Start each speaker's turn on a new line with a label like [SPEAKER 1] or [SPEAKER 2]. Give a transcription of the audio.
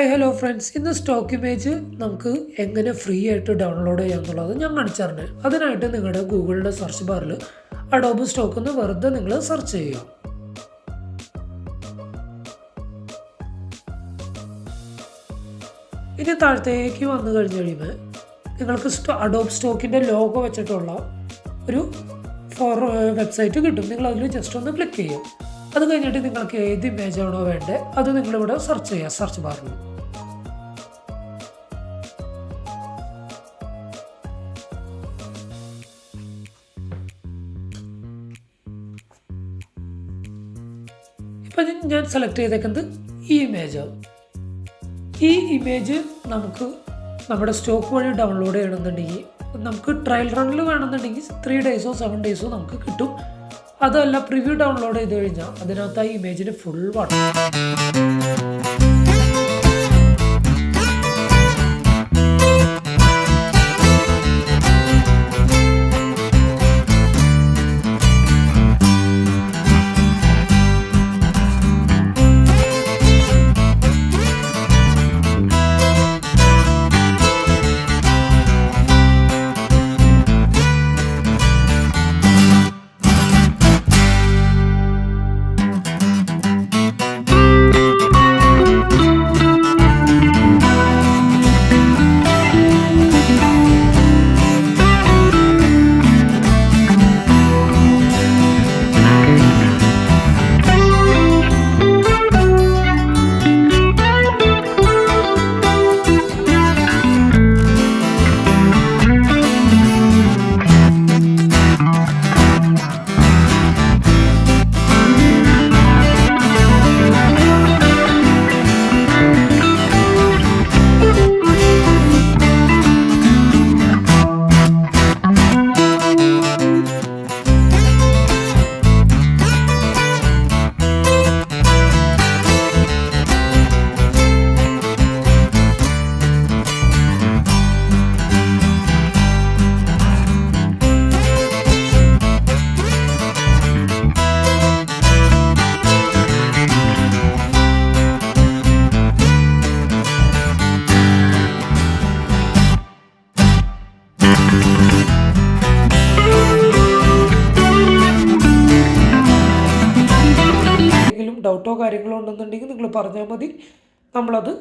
[SPEAKER 1] Hi hello friends, ഇന്ന് stock image നമുക്ക് എങ്ങനെ ഫ്രീ ആയിട്ട് ഡൗൺലോഡ് ചെയ്യാമെന്നുള്ളത് ഞാൻ കാണിച്ചു തരണേ. അതിനായിട്ട് നിങ്ങളുടെ ഗൂഗിളിൻ്റെ സെർച്ച് ബാറിൽ അഡോബ് സ്റ്റോക്ക് എന്ന് വെറുതെ നിങ്ങൾ സെർച്ച് ചെയ്യുക. ഇനി താഴത്തേക്ക് വന്നു കഴിഞ്ഞ് കഴിയുമ്പോൾ നിങ്ങൾക്ക് അഡോബ് സ്റ്റോക്കിൻ്റെ ലോഗോ വെച്ചിട്ടുള്ള ഒരു വെബ്സൈറ്റ് കിട്ടും. നിങ്ങൾ അതിൽ ജസ്റ്റ് ഒന്ന് ക്ലിക്ക് ചെയ്യും. അത് കഴിഞ്ഞിട്ട് നിങ്ങൾക്ക് ഏത് ഇമേജാണോ വേണ്ടത് അത് നിങ്ങളിവിടെ സെർച്ച് ചെയ്യുക സെർച്ച് ബാറിൽ. ഇപ്പം ഞാൻ സെലക്ട് ചെയ്തേക്കുന്നത് ഈ ഇമേജാണ്. ഈ ഇമേജ് നമുക്ക് നമ്മുടെ സ്റ്റോക്ക് വഴി ഡൗൺലോഡ് ചെയ്യണമെന്നുണ്ടെങ്കിൽ നമുക്ക് ട്രയൽ റണ്ണിൽ വേണമെന്നുണ്ടെങ്കിൽ 3 ഡേയ്സോ 7 ഡേയ്സോ നമുക്ക് കിട്ടും. അതല്ല പ്രിവ്യൂ ഡൗൺലോഡ് ചെയ്ത് കഴിഞ്ഞാൽ അതിനകത്ത് ആ ഇമേജിന് ഫുൾ വേണം. ഡൗട്ടോ കാര്യങ്ങളോ ഉണ്ടെന്നുണ്ടെങ്കിൽ നിങ്ങൾ പറഞ്ഞാൽ മതി, നമ്മളത്